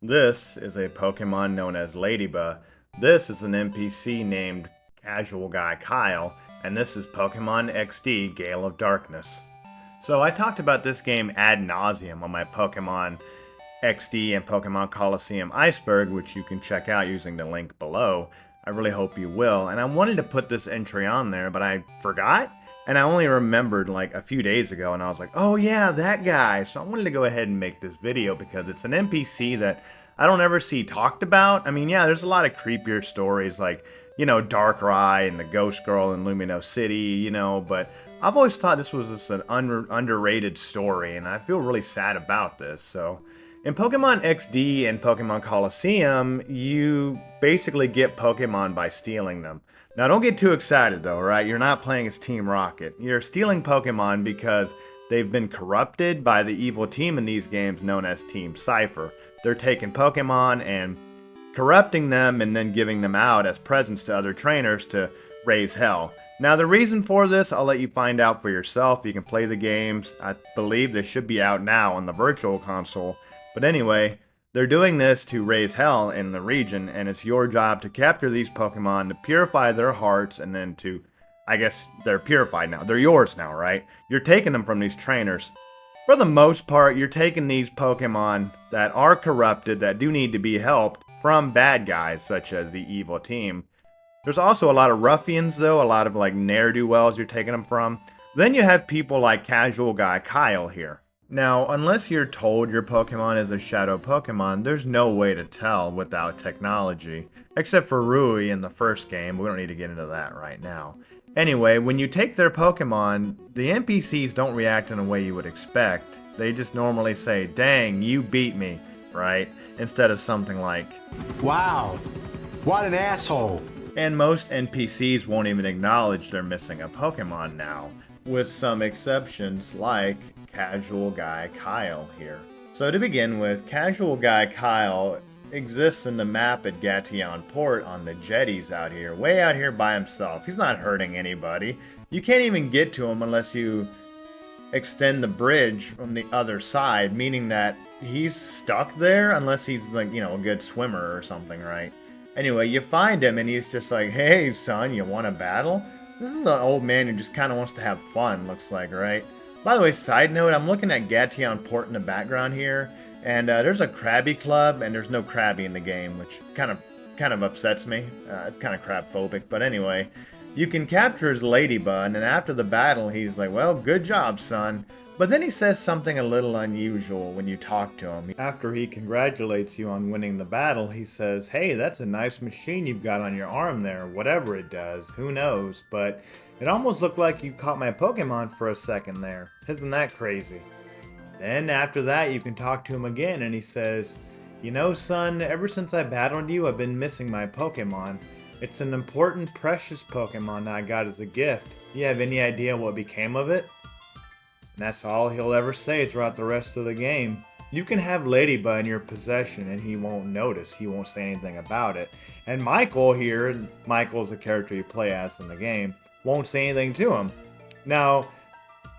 This is a Pokemon known as Ledyba. This is an NPC named Casual Guy Kyle, and this is Pokemon XD Gale of Darkness. So I talked about this game ad nauseum on my Pokemon XD and Pokemon Coliseum Iceberg, which you can check out using the link below. I really hope you will. And I wanted to put this entry on there, but I forgot. And I only remembered like a few days ago, and I was like, oh yeah, that guy. So I wanted to go ahead and make this video because it's an NPC that I don't ever see talked about. I mean, yeah, there's a lot of creepier stories like, Darkrai and the Ghost Girl in Lumino City, but I've always thought this was just an underrated story, and I feel really sad about this. So, in Pokemon XD and Pokemon Coliseum, you basically get Pokemon by stealing them. Now, don't get too excited though, right? You're not playing as Team Rocket. You're stealing Pokemon because they've been corrupted by the evil team in these games known as Team Cypher. They're taking Pokemon and corrupting them and then giving them out as presents to other trainers to raise hell. Now, the reason for this, I'll let you find out for yourself. You can play the games. I believe they should be out now on the Virtual Console. But anyway, they're doing this to raise hell in the region, and it's your job to capture these Pokemon, to purify their hearts, and then to, I guess they're purified now. They're yours now, right? You're taking them from these trainers. For the most part, you're taking these Pokemon that are corrupted, that do need to be helped, from bad guys such as the evil team. There's also a lot of ruffians though, a lot of like ne'er-do-wells you're taking them from. Then you have people like Casual Guy Kyle here. Now, unless you're told your Pokemon is a Shadow Pokemon, there's no way to tell without technology. Except for Rui in the first game, but we don't need to get into that right now. Anyway, when you take their Pokemon, the NPCs don't react in a way you would expect. They just normally say, dang, you beat me, right? Instead of something like, wow, what an asshole. And most NPCs won't even acknowledge they're missing a Pokemon now, with some exceptions like Casual Guy Kyle here. So to begin with, Casual Guy Kyle exists in the map at Gation Port on the jetties out here, way out here by himself. He's not hurting anybody. You can't even get to him unless you extend the bridge from the other side, meaning that he's stuck there unless he's like, a good swimmer or something, right? Anyway, you find him and he's just like, hey son, you want to battle? This is an old man who just kind of wants to have fun, looks like, right? By the way, side note, I'm looking at Gation Port in the background here, and there's a Krabby Club, and there's no Krabby in the game, which kind of upsets me. It's kind of crab-phobic, but anyway, you can capture his Ledyba, and then after the battle, he's like, well, good job, son. But then he says something a little unusual when you talk to him. After he congratulates you on winning the battle, he says, hey, that's a nice machine you've got on your arm there, whatever it does, who knows, but it almost looked like you caught my Pokemon for a second there. Isn't that crazy? Then after that, you can talk to him again, and he says, you know, son, ever since I battled you, I've been missing my Pokemon. It's an important, precious Pokemon I got as a gift. You have any idea what became of it? And that's all he'll ever say throughout the rest of the game. You can have Ledyba in your possession and he won't notice. He won't say anything about it. And Michael here, Michael's the character you play as in the game, won't say anything to him. Now,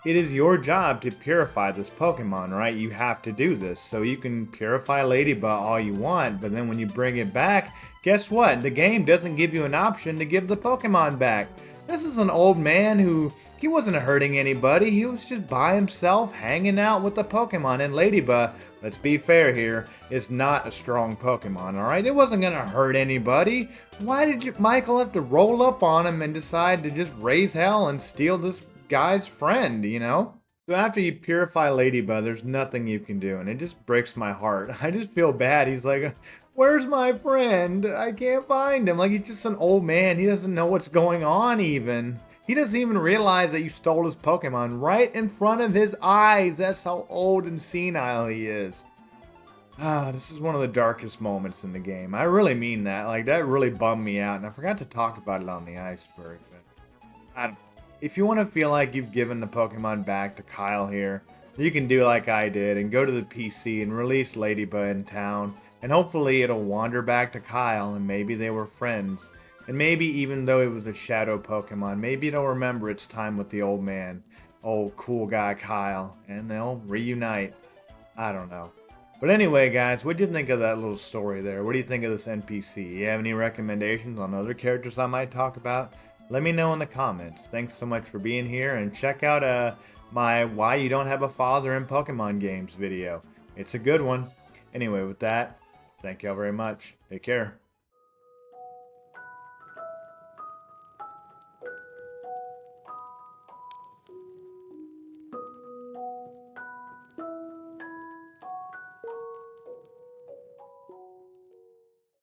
it is your job to purify this Pokemon, right? You have to do this. So you can purify Ledyba all you want, but then when you bring it back, guess what? The game doesn't give you an option to give the Pokemon back. This is an old man who, he wasn't hurting anybody. He was just by himself hanging out with the Pokemon. And Ledyba, let's be fair here, is not a strong Pokemon, alright? It wasn't going to hurt anybody. Why did Michael have to roll up on him and decide to just raise hell and steal this guy's friend, So after you purify Ledyba, there's nothing you can do, and it just breaks my heart. I just feel bad. He's like, where's my friend? I can't find him. Like, he's just an old man. He doesn't know what's going on even. He doesn't even realize that you stole his Pokemon right in front of his eyes. That's how old and senile he is. This is one of the darkest moments in the game. I really mean that. Like, that really bummed me out, and I forgot to talk about it on the iceberg. But if you want to feel like you've given the Pokemon back to Kyle here, you can do like I did and go to the PC and release Ledyba in town, and hopefully it'll wander back to Kyle and maybe they were friends. And maybe even though it was a shadow Pokemon, maybe it'll remember its time with the old man, old cool guy Kyle, and they'll reunite. I don't know. But anyway, guys, what do you think of that little story there? What do you think of this NPC? You have any recommendations on other characters I might talk about? Let me know in the comments. Thanks so much for being here, and check out my Why You Don't Have a Father in Pokemon Games video. It's a good one. Anyway, with that, thank y'all very much. Take care.